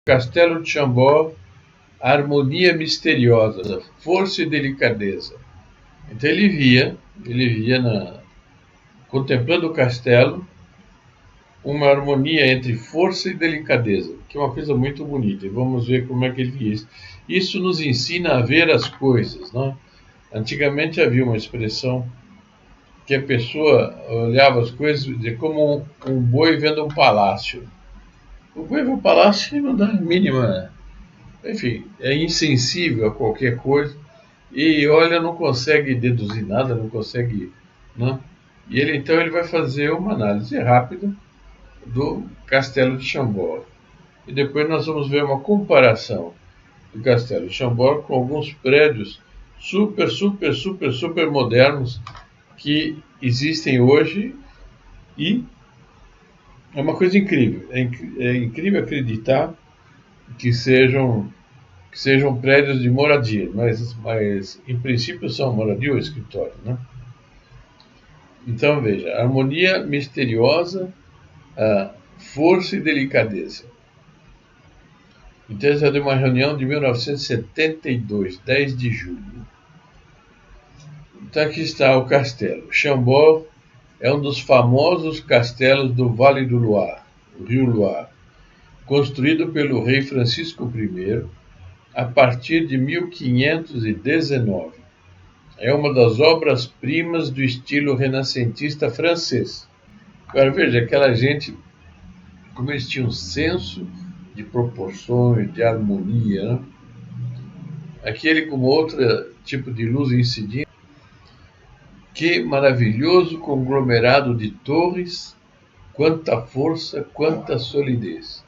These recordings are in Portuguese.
Castelo de Chambord, harmonia misteriosa, força e delicadeza. Então ele via contemplando o castelo, uma harmonia entre força e delicadeza, que é uma coisa muito bonita. E vamos ver como é que ele via isso. Isso nos ensina a ver as coisas, não? Antigamente havia uma expressão que a pessoa olhava as coisas como um boi vendo um palácio. O boi vê um palácio e não dá a mínima. Enfim, é insensível a qualquer coisa e olha, não consegue deduzir nada, não consegue, né? E ele vai fazer uma análise rápida do Castelo de Chambord. E depois nós vamos ver uma comparação do Castelo de Chambord com alguns prédios super modernos que existem hoje, e é uma coisa incrível. É incrível acreditar que sejam prédios de moradia, mas em princípio são moradia ou escritório, né? Então veja, harmonia misteriosa, força e delicadeza. Então essa é de uma reunião de 1972, 10 de julho. Então aqui está o castelo. Chambord é um dos famosos castelos do Vale do Loire, o Rio Loire, construído pelo rei Francisco I a partir de 1519. É uma das obras-primas do estilo renascentista francês. Agora veja, aquela gente, como eles tinham um senso de proporções, de harmonia, né? Aquele com outro tipo de luz incidindo. Que maravilhoso conglomerado de torres, quanta força, quanta solidez.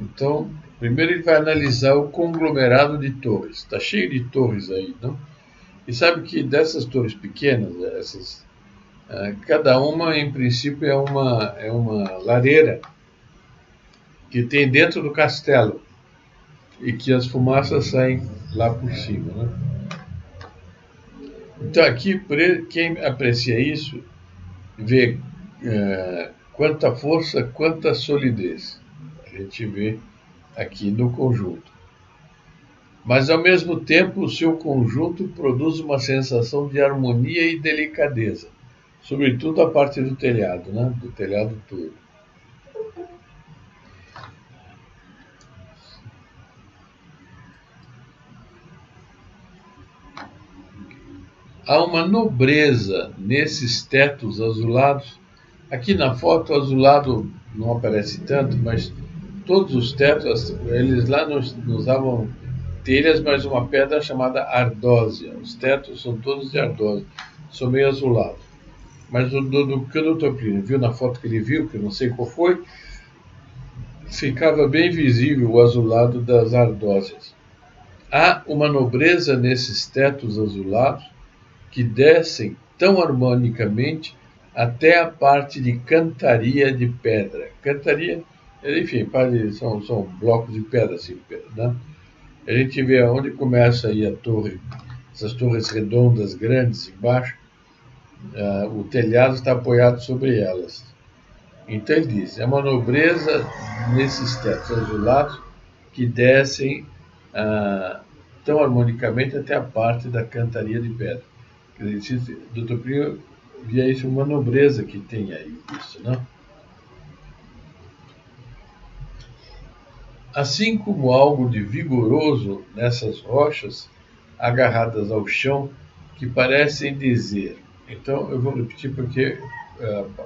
Então, primeiro ele vai analisar o conglomerado de torres. Está cheio de torres aí, não? E sabe que dessas torres pequenas, cada uma, em princípio, é uma lareira que tem dentro do castelo e que as fumaças saem lá por cima, né? Então, aqui, quem aprecia isso, vê quanta força, quanta solidez. A gente vê aqui no conjunto. Mas, ao mesmo tempo, o seu conjunto produz uma sensação de harmonia e delicadeza, sobretudo a parte do telhado, né? Do telhado todo. Há uma nobreza nesses tetos azulados. Aqui na foto, o azulado não aparece tanto, mas todos os tetos, eles lá não usavam telhas, mas uma pedra chamada ardósia. Os tetos são todos de ardósia, são meio azulados. Mas do que o Dr. Plínio viu na foto que ele viu, que eu não sei qual foi, ficava bem visível o azulado das ardósias. Há uma nobreza nesses tetos azulados que descem tão harmonicamente até a parte de cantaria de pedra. Cantaria, enfim, são blocos de pedra, assim, né? A gente vê onde começa aí a torre, essas torres redondas grandes embaixo, o telhado está apoiado sobre elas. Então ele diz, é uma nobreza nesses tetos azulados que descem tão harmonicamente até a parte da cantaria de pedra. Dr. Plínio via isso uma nobreza que tem aí, isso, né? Assim como algo de vigoroso nessas rochas agarradas ao chão que parecem dizer. Então eu vou repetir porque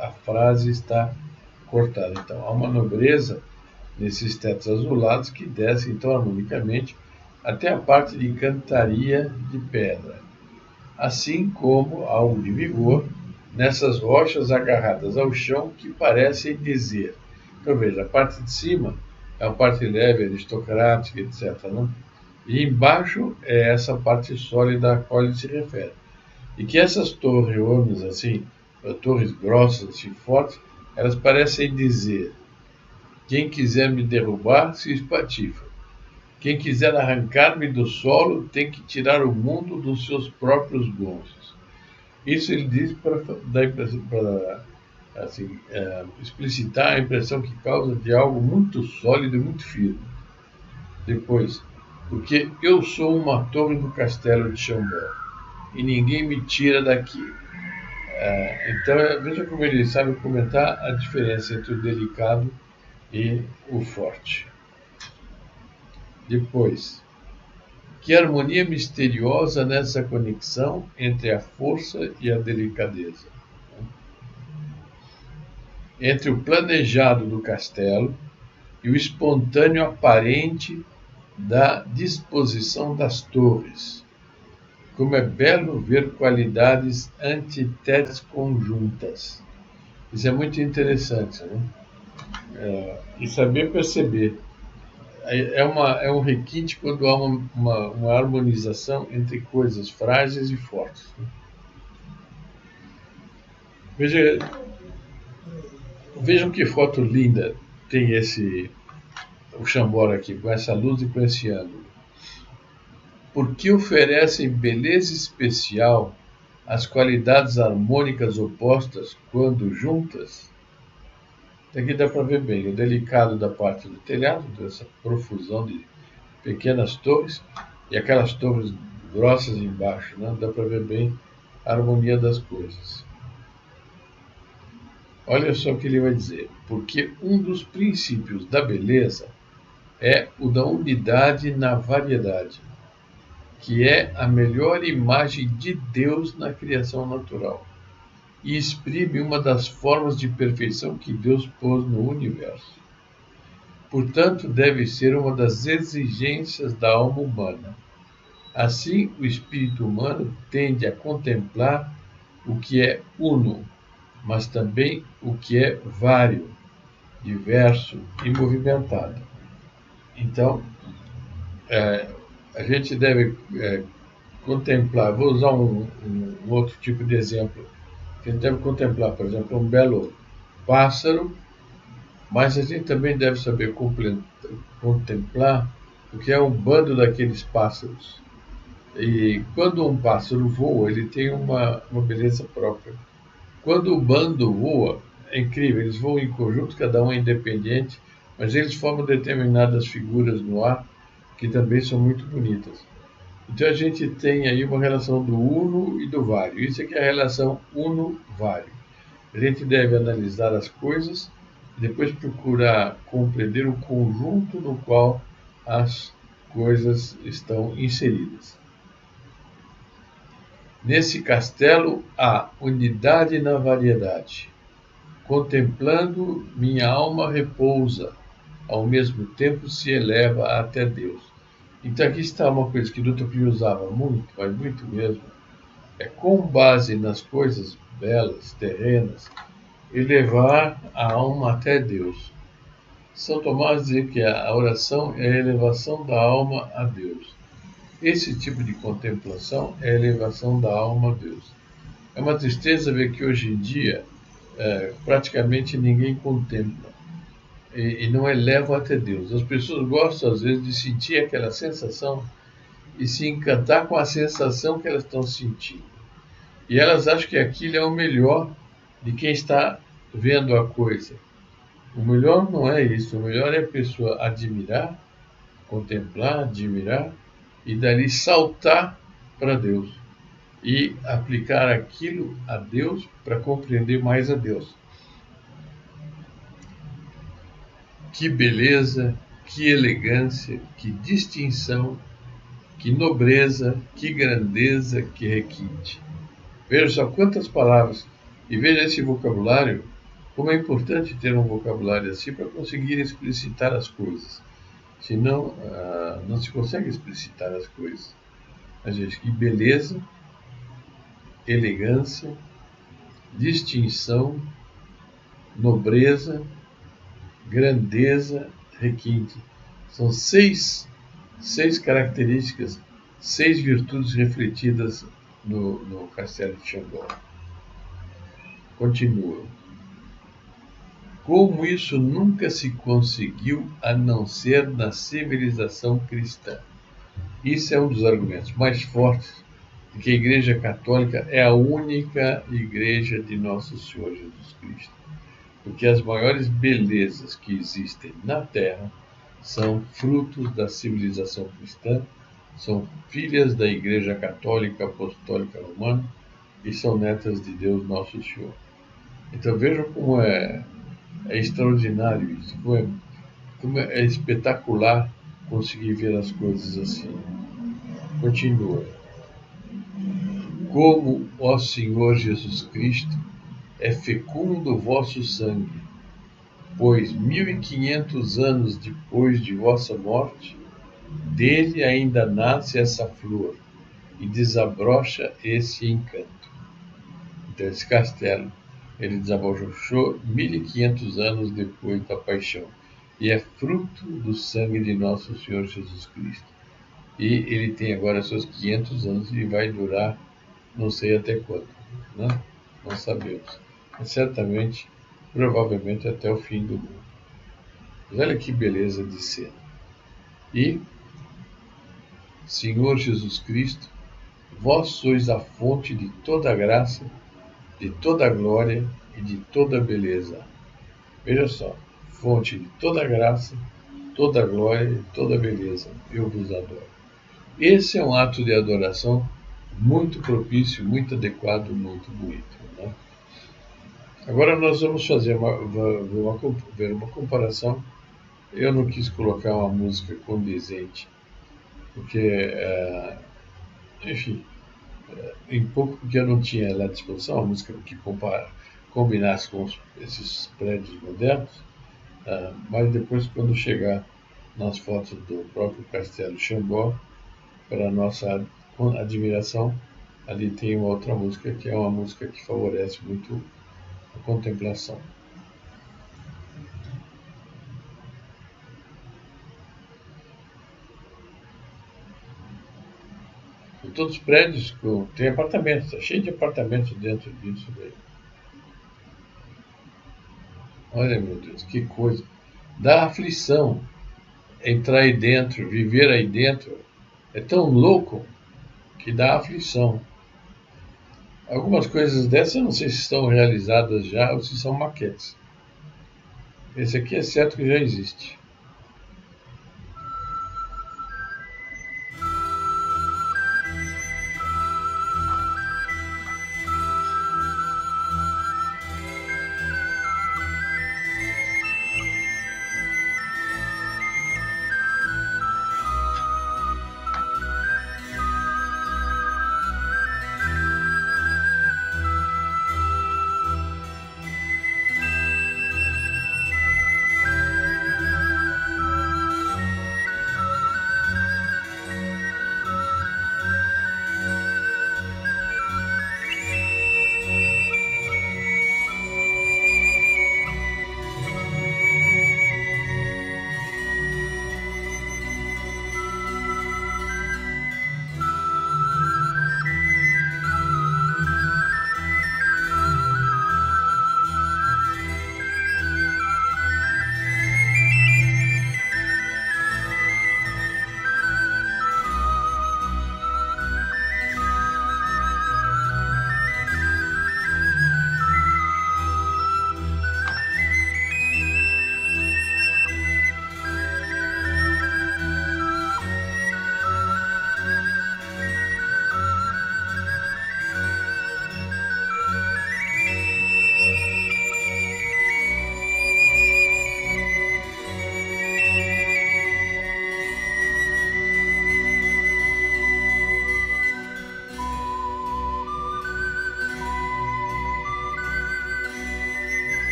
a frase está cortada. Então há uma nobreza nesses tetos azulados que descem então harmonicamente até a parte de cantaria de pedra, assim como algo de vigor nessas rochas agarradas ao chão que parecem dizer. Então veja, a parte de cima é a parte leve, aristocrática, etc., né? E embaixo é essa parte sólida a qual ele se refere. E que essas torres, assim, torres grossas, assim, fortes, elas parecem dizer: quem quiser me derrubar, se espatifa. Quem quiser arrancar-me do solo, tem que tirar o mundo dos seus próprios gonços. Isso ele diz para assim, explicitar a impressão que causa de algo muito sólido e muito firme. Depois, porque eu sou uma torre do castelo de Chambord e ninguém me tira daqui. Então, veja como ele sabe comentar a diferença entre o delicado e o forte. Depois, que harmonia misteriosa nessa conexão entre a força e a delicadeza. Entre o planejado do castelo e o espontâneo aparente da disposição das torres. Como é belo ver qualidades antíteses conjuntas. Isso é muito interessante, né? E saber perceber. É um requinte quando há uma harmonização entre coisas frágeis e fortes. Vejam que foto linda tem o Chambord aqui, com essa luz e com esse ângulo. Porque oferecem beleza especial às qualidades harmônicas opostas quando juntas. Aqui dá para ver bem o delicado da parte do telhado, dessa profusão de pequenas torres, e aquelas torres grossas embaixo, né? Dá para ver bem a harmonia das coisas. Olha só o que ele vai dizer. Porque um dos princípios da beleza é o da unidade na variedade, que é a melhor imagem de Deus na criação natural e exprime uma das formas de perfeição que Deus pôs no universo. Portanto, deve ser uma das exigências da alma humana. Assim, o espírito humano tende a contemplar o que é uno, mas também o que é vário, diverso e movimentado. Então, a gente deve contemplar, vou usar um outro tipo de exemplo, a gente deve contemplar, por exemplo, um belo pássaro, mas a gente também deve saber contemplar o que é um bando daqueles pássaros. E quando um pássaro voa, ele tem uma beleza própria. Quando o bando voa, é incrível, eles voam em conjunto, cada um é independente, mas eles formam determinadas figuras no ar que também são muito bonitas. Então a gente tem aí uma relação do uno e do vário. Isso é que é a relação uno-vário. A gente deve analisar as coisas e depois procurar compreender o conjunto no qual as coisas estão inseridas. Nesse castelo há unidade na variedade. Contemplando, minha alma repousa, ao mesmo tempo se eleva até Deus. Então aqui está uma coisa que Dr. Pio usava muito, mas muito mesmo, é com base nas coisas belas, terrenas, elevar a alma até Deus. São Tomás dizia que a oração é a elevação da alma a Deus. Esse tipo de contemplação é a elevação da alma a Deus. É uma tristeza ver que hoje em dia praticamente ninguém contempla e não eleva até Deus. As pessoas gostam às vezes de sentir aquela sensação e se encantar com a sensação que elas estão sentindo. E elas acham que aquilo é o melhor de quem está vendo a coisa. O melhor não é isso, o melhor é a pessoa admirar, contemplar, admirar e dali saltar para Deus e aplicar aquilo a Deus para compreender mais a Deus. Que beleza, que elegância, que distinção, que nobreza, que grandeza, que requinte. Veja só quantas palavras, e veja esse vocabulário, como é importante ter um vocabulário assim para conseguir explicitar as coisas. Senão, não se consegue explicitar as coisas. A gente, que beleza, elegância, distinção, nobreza, grandeza, requinte. São seis características, 6 virtudes refletidas no Castelo de Chambord. Continua. Como isso nunca se conseguiu a não ser na civilização cristã. Isso é um dos argumentos mais fortes de que a Igreja Católica é a única igreja de Nosso Senhor Jesus Cristo. Porque as maiores belezas que existem na Terra são frutos da civilização cristã, são filhas da Igreja Católica Apostólica Romana e são netas de Deus Nosso Senhor. Então vejam como é extraordinário isso, como é espetacular conseguir ver as coisas assim. Continua. Como, ó Senhor Jesus Cristo, é fecundo o vosso sangue, pois 1500 anos depois de vossa morte, dele ainda nasce essa flor e desabrocha esse encanto. Então esse castelo, ele desabrochou 1500 anos depois da paixão e é fruto do sangue de nosso Senhor Jesus Cristo. E ele tem agora seus 500 anos e vai durar não sei até quando, né? Não sabemos. Mas certamente, provavelmente até o fim do mundo. Mas olha que beleza de cena. E, Senhor Jesus Cristo, vós sois a fonte de toda graça, de toda glória e de toda beleza. Veja só, fonte de toda graça, toda glória e toda beleza. Eu vos adoro. Esse é um ato de adoração muito propício, muito adequado, muito bonito, né? Agora nós vamos fazer ver uma comparação. Eu não quis colocar uma música condizente, porque, enfim, em pouco porque eu não tinha lá à disposição uma música que combinasse com esses prédios modernos, mas depois, quando chegar nas fotos do próprio Castelo Chambord, para nossa admiração, ali tem uma outra música que é uma música que favorece muito a contemplação. E todos os prédios têm apartamentos, está cheio de apartamentos dentro disso daí. Olha, meu Deus, que coisa. Dá aflição entrar aí dentro, viver aí dentro. É tão louco que dá aflição. Algumas coisas dessas eu não sei se estão realizadas já ou se são maquetes. Esse aqui é certo que já existe.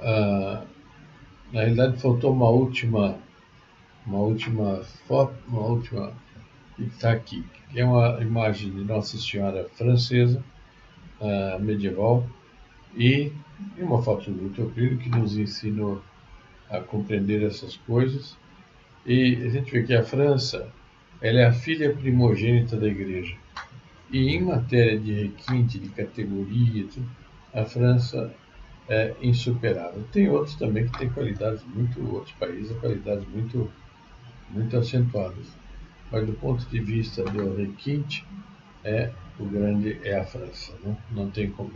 Na realidade, faltou uma última foto, uma última que está aqui, que é uma imagem de Nossa Senhora francesa, medieval, e uma foto do Tocqueville que nos ensinou a compreender essas coisas. E a gente vê que a França, ela é a filha primogênita da Igreja. E em matéria de requinte, de categoria, a França é insuperável. Tem outros também que têm qualidades outros países, qualidades muito acentuadas. Mas do ponto de vista do requinte, o grande é a França, né? Não tem como.